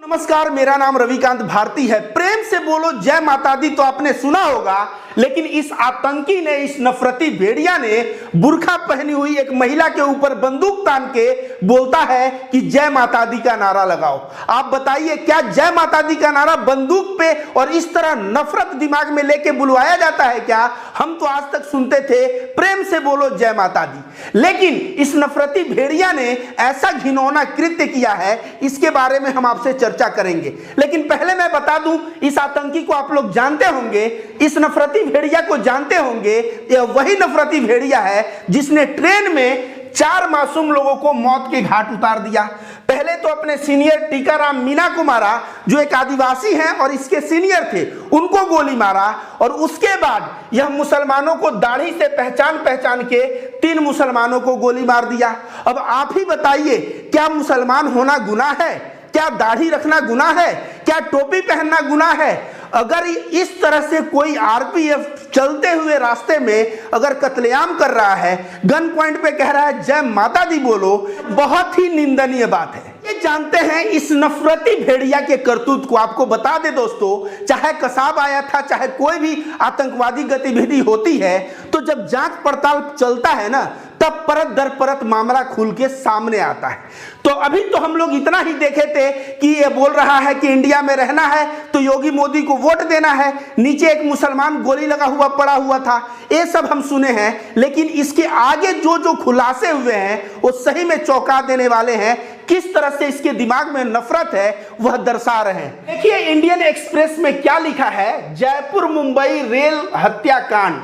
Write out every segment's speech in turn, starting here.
नमस्कार, मेरा नाम रविकांत भारती है। प्रेम से बोलो जय माता दी तो आपने सुना होगा, लेकिन इस आतंकी ने, इस नफरती भेड़िया ने बुर्खा पहनी हुई एक महिला के ऊपर बंदूक तान के बोलता है कि जय माता दी का नारा लगाओ। आप बताइए, क्या जय माता दी का नारा बंदूक पे और इस तरह नफरत दिमाग में लेके बुलवाया जाता है क्या? हम तो आज तक सुनते थे प्रेम से बोलो जय माता दी, लेकिन इस नफरती भेड़िया ने ऐसा घिनौना कृत्य किया है, इसके बारे में हम आपसे चर्चा करेंगे। लेकिन पहले मैं बता दूं, इस आतंकी को आप लोग जानते होंगे, इस नफरती भेड़िया को जानते होंगे। यह वही नफरती भेड़िया है जिसने ट्रेन में 4 मासूम लोगों को मौत के घाट उतार दिया। पहले तो अपने सीनियर टीकाराम मीणा को मारा, जो एक आदिवासी हैं और इसके सीनियर थे, उनको गोली मारा। और उसके बाद यह मुसलमानों को दाढ़ी से पहचान पहचान के 3 मुसलमानों को गोली मार दिया। अब आप ही बताइए, क्या मुसलमान होना गुनाह है? क्या दाढ़ी रखना गुनाह है? क्या टोपी पहनना गुनाह है? अगर इस तरह से कोई आरपीएफ चलते हुए रास्ते में अगर कत्लेआम कर रहा है, गन पॉइंट पे कह रहा है जय माता दी बोलो, बहुत ही निंदनीय बात है। ये जानते हैं इस नफरती भेड़िया के करतूत को। आपको बता दे दोस्तों, चाहे कसाब आया था, चाहे कोई भी आतंकवादी गतिविधि होती है, तो जब जांच पड़ताल चलता है ना, तब परत दर परत मामला खुल के सामने आता है। तो अभी तो हम लोग इतना ही देखे थे कि ये बोल रहा है कि इंडिया में रहना है तो योगी मोदी को वोट देना है, नीचे एक मुसलमान गोली लगा हुआ पड़ा हुआ था, ये सब हम सुने हैं। लेकिन इसके आगे जो जो खुलासे हुए हैं वो सही में चौंका देने वाले हैं। किस तरह से इसके दिमाग में नफरत है वह दर्शा रहे हैं। देखिए, इंडियन एक्सप्रेस में क्या लिखा है, जयपुर मुंबई रेल हत्याकांड,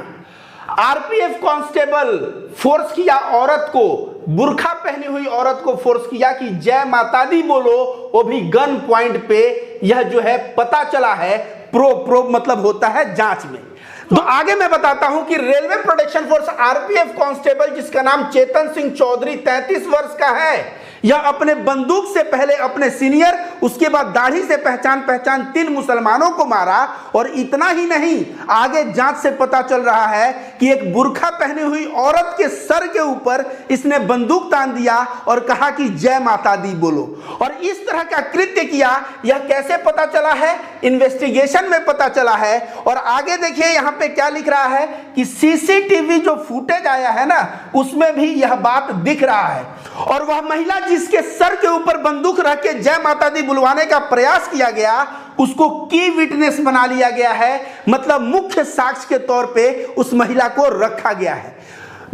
आरपीएफ कांस्टेबल फोर्स किया औरत को, बुर्खा पहनी हुई औरत को फोर्स किया कि जय माता दी बोलो, वो भी गन पॉइंट पे। यह जो है पता चला है, प्रो मतलब होता है जांच में। तो आगे मैं बताता हूं कि railway protection force RPF constable, जिसका नाम चेतन सिंह चौधरी 33 वर्ष का है, यह अपने बंदूक से पहले अपने सीनियर, उसके बाद दाढ़ी से पहचान 3 मुसलमानों को मारा। और इतना ही नहीं, आगे जांच से पता चल रहा है कि एक बुर्खा पहनी हुई औरत के सर के ऊपर इसने बंदूक तान दिया और कहा कि जय माता दी बोलो। और इस तरह का कृत्य किया। यह कैसे पता चला है? इन्वेस्टिगेशन में पता चला है। और आगे देखिए, यहां पे क्या लिख रहा है कि सीसीटीवी जो फुटेज आया है ना, उसमें भी यह बात दिख रहा है। और वह महिला जिसके सर के ऊपर बंदूक रख के जय माता दी बुलवाने का प्रयास किया गया, उसको की विटनेस बना लिया गया है, मतलब मुख्य साक्ष्य के तौर पे उस महिला को रखा गया है।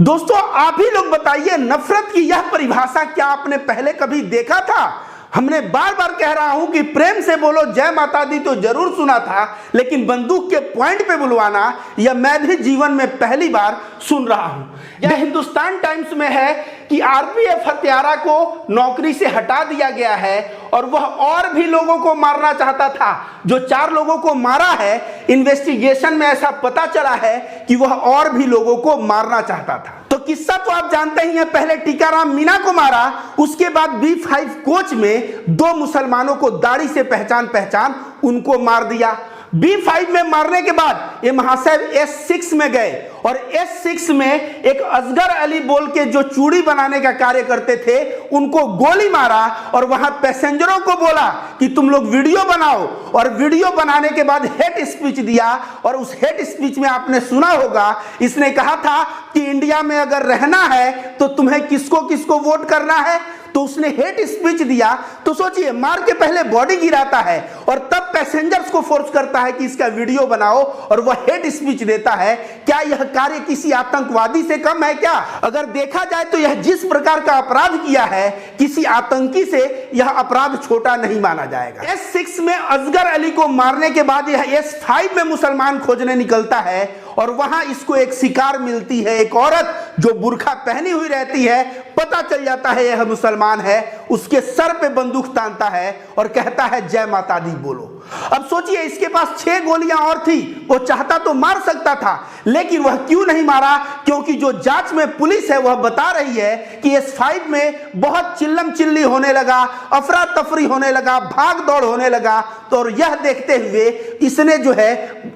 दोस्तों, आप ही लोग बताइए, नफरत की यह परिभाषा क्या आपने पहले कभी देखा था? हमने बार बार कह रहा हूं कि प्रेम से बोलो जय माता दी तो जरूर सुना था, लेकिन बंदूक के पॉइंट पे बुलवाना यह मैं भी जीवन में पहली बार सुन रहा हूं। यह हिंदुस्तान टाइम्स में है कि आरपीएफ हत्यारा को नौकरी से हटा दिया गया है और वह और भी लोगों को मारना चाहता था। जो 4 लोगों को मारा है, इन्वेस्टिगेशन में ऐसा पता चला है कि वह और भी लोगों को मारना चाहता था। तो किस्सा तो आप जानते ही हैं, पहले टीकाराम मीणा को मारा, उसके बाद B5 कोच में 2 मुसलमानों को दाढ़ी से पहचान उनको मार दिया। B5 में मारने के बाद ये महाशय S6 में गए और S6 में एक असगर अली बोल के जो चूड़ी बनाने का कार्य करते थे, उनको गोली मारा और वहां पैसेंजरों को बोला कि तुम लोग वीडियो बनाओ। और वीडियो बनाने के बाद हेट स्पीच दिया। और उस हेट स्पीच में आपने सुना होगा, इसने कहा था कि इंडिया में अगर रहना है तो तुम्हें किसको किसको वोट करना है। तो उसने हेट स्पीच दिया। तो सोचिए, मार के पहले बॉडी गिराता है और तब पैसेंजर्स को फोर्स करता है कि इसका वीडियो बनाओ, और वह हेट स्पीच देता है। क्या यह कार्य किसी आतंकवादी से कम है क्या? अगर देखा जाए तो यह जिस प्रकार का अपराध किया है, किसी आतंकी से यह अपराध छोटा नहीं माना जाएगा। S6 में असगर अली को मारने के बाद यह S5 में मुसलमान खोजने निकलता है और वहां इसको एक शिकार मिलती है, एक औरत जो बुर्खा पहनी हुई रहती है। पता चल जाता है यह मुसलमान है, उसके सर पे बंदूक तानता है और कहता है जय माता दी बोलो। अब सोचिए, इसके पास 6 गोलियां और थी, वो चाहता तो मार सकता था, लेकिन वह क्यों नहीं मारा? क्योंकि जो जांच में पुलिस है वह बता रही है कि S5 में बहुत चिल्लम चिल्ली होने लगा, अफरा तफरी होने लगा, भाग दौड़ होने लगा। तो यह देखते हुए इसने जो है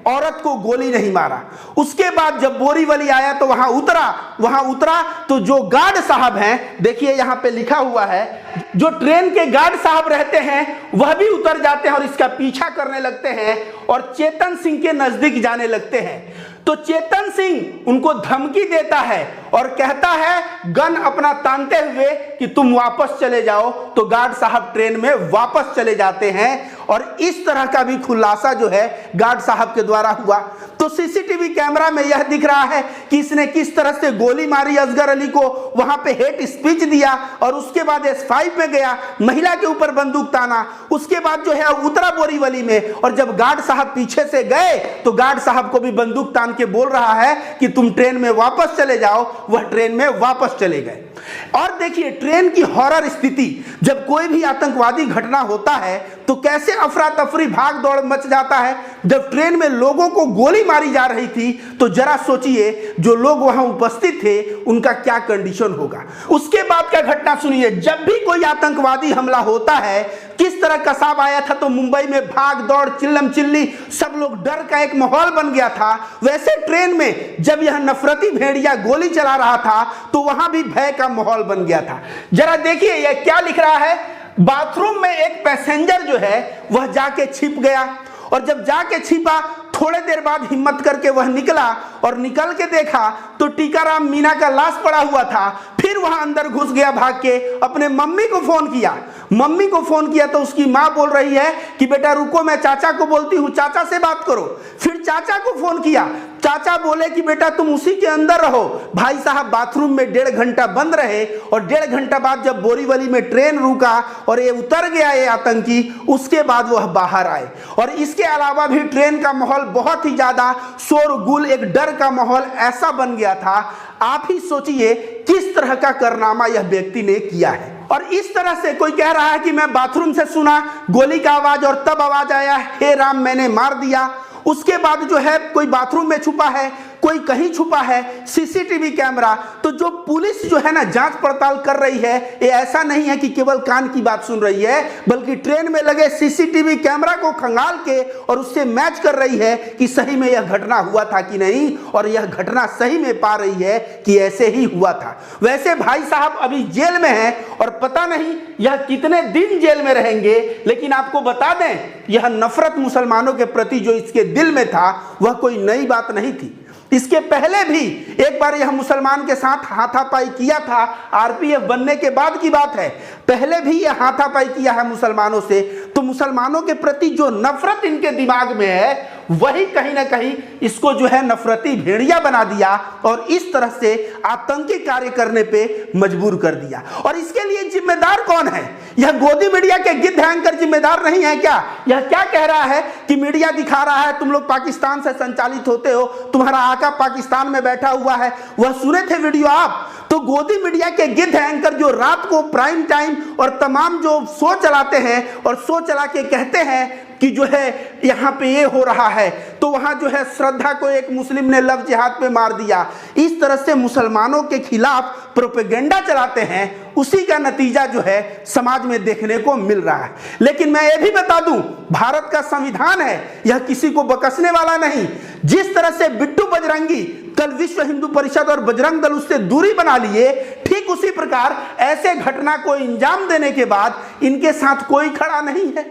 औरत को गोली नहीं मारा। उसके बाद जब बोरीवली आया तो वहां उतरा तो जो गार्ड साहब हैं, देखिए यहां पे लिखा हुआ है जो ट्रेन के गार्ड साहब रहते हैं वह भी उतर जाते हैं और इसका पीछा करने लगते हैं और चेतन सिंह के नजदीक जाने लगते हैं। तो चेतन सिंह उनको धमकी देता है और कहता है गन अपना तानते हुए कि तुम वापस चले जाओ। तो गार्ड साहब ट्रेन में वापस चले जाते हैं और इस तरह का भी खुलासा जो है गार्ड साहब के द्वारा हुआ। तो सीसीटीवी कैमरा में यह दिख रहा है कि इसने किस तरह से गोली मारी असगर अली को, वहां पे हेट स्पीच दिया और उसके बाद S5 में गया, महिला के ऊपर बंदूक ताना, उसके बाद जो है उतरा बोरीवली में और जब गार्ड साहब पीछे से गए तो गार्ड साहब को भी बंदूक तान के बोल रहा है कि तुम ट्रेन में वापस चले जाओ। वह ट्रेन में वापस चले गए। और देखिए ट्रेन की हॉरर स्थिति, जब कोई भी आतंकवादी घटना होता है तो कैसे अफरा तफरी भाग दौड़ मच जाता है। जब ट्रेन में लोगों को गोली मारी जा रही थी तो जरा सोचिए जो लोग वहां उपस्थित थे उनका क्या कंडीशन होगा। उसके बाद क्या घटना सुनिए, जब भी कोई आतंकवादी हमला होता है किस तरह कसाब आया था तो मुंबई में भाग दौड़ चिल्लम चिल्ली, सब लोग डर का एक माहौल बन गया था। वैसे ट्रेन में जब यह नफरती भेड़िया गोली चला रहा था तो वहां भी भय का माहौल बन गया था। जरा देखिए यह क्या लिख रहा है, बाथरूम में एक पैसेंजर जो है वह जाके छिप गया और जब जाके छिपा थोड़े देर बाद हिम्मत करके वह निकला और निकल के देखा तो टीकाराम मीना का लाश पड़ा हुआ था। फिर वह अंदर घुस गया भाग के, अपने मम्मी को फोन किया तो उसकी माँ बोल रही है कि बेटा रुको मैं चाचा को बोलती हूँ, चाचा से बात करो। फिर चाचा को फोन किया, चाचा बोले कि बेटा तुम उसी के अंदर रहो। भाई साहब बाथरूम में 1.5 घंटा बंद रहे और 1.5 घंटा बाद जब बोरीवली में ट्रेन रुका और ये उतर गया ये आतंकी, उसके बाद वह बाहर आए। और इसके अलावा भी ट्रेन का माहौल बहुत ही ज्यादा शोरगुल, एक डर का माहौल ऐसा बन गया था। आप ही सोचिए किस तरह का कारनामा यह व्यक्ति ने किया है। और इस तरह से कोई कह रहा है कि मैं बाथरूम से सुना गोली का आवाज और तब आवाज आया हे राम मैंने मार दिया। उसके बाद जो है कोई बाथरूम में छुपा है, कोई कहीं छुपा है, सीसीटीवी कैमरा। तो जो पुलिस जो है ना जांच पड़ताल कर रही है, ये ऐसा नहीं है कि केवल कान की बात सुन रही है, बल्कि ट्रेन में लगे सीसीटीवी कैमरा को खंगाल के और उससे मैच कर रही है कि सही में यह घटना हुआ था कि नहीं। और यह घटना सही में पा रही है कि ऐसे ही हुआ था। वैसे भाई साहब अभी जेल में है और पता नहीं यह कितने दिन जेल में रहेंगे, लेकिन आपको बता दें यह नफरत मुसलमानों के प्रति जो इसके दिल में था वह कोई नई बात नहीं थी। इसके पहले भी एक बार यह मुसलमान के साथ हाथापाई किया था, आरपीएफ बनने के बाद की बात है। पहले भी यह हाथापाई किया है मुसलमानों से। तो मुसलमानों के प्रति जो नफरत इनके दिमाग में है वही कहीं ना कहीं इसको जो है नफरती भेड़िया बना दिया और इस तरह से आतंकी कार्य करने पे मजबूर कर दिया। और इसके लिए जिम्मेदार कौन है? यह गोदी मीडिया के गिद्ध एंकर जिम्मेदार नहीं है क्या? यह क्या कह रहा है कि मीडिया दिखा रहा है तुम लोग पाकिस्तान से संचालित होते हो, तुम्हारा आका पाकिस्तान में बैठा हुआ है। वह सुने थे वीडियो आप? तो गोदी मीडिया के गिद्ध एंकर जो रात को प्राइम टाइम और तमाम जो शो चलाते हैं और शो चला के कहते हैं कि जो है यहाँ पे ये हो रहा है, तो वहाँ जो है श्रद्धा को एक मुस्लिम ने लव जिहाद पे मार दिया, इस तरह से मुसलमानों के खिलाफ प्रोपेगेंडा चलाते हैं, उसी का नतीजा जो है समाज में देखने को मिल रहा है। लेकिन मैं ये भी बता दूं, भारत का संविधान है, यह किसी को बकसने वाला नहीं। जिस तरह से बिट्टू बजरंगी कल विश्व हिंदू परिषद और बजरंग दल उससे दूरी बना लिए, ठीक उसी प्रकार ऐसे घटना को अंजाम देने के बाद इनके साथ कोई खड़ा नहीं है।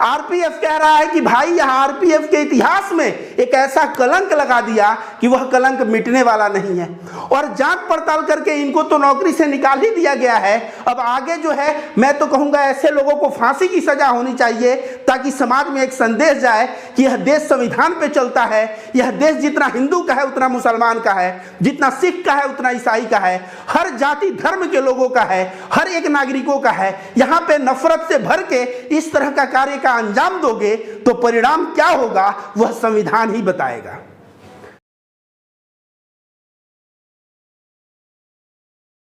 आरपीएफ कह रहा है कि भाई यह आरपीएफ के इतिहास में एक ऐसा कलंक लगा दिया कि वह कलंक मिटने वाला नहीं है और जांच पड़ताल करके इनको तो नौकरी से निकाल ही दिया गया है। अब आगे जो है मैं तो कहूंगा ऐसे लोगों को फांसी की सजा होनी चाहिए ताकि समाज में एक संदेश जाए कि यह देश संविधान पे चलता है। यह देश जितना हिंदू का है उतना मुसलमान का है, जितना सिख का है उतना ईसाई का है, हर जाति धर्म के लोगों का है, हर एक नागरिकों का है। यहाँ पे नफरत से भर के इस तरह का कार्य का अंजाम दोगे तो परिणाम क्या होगा वह संविधान ही बताएगा।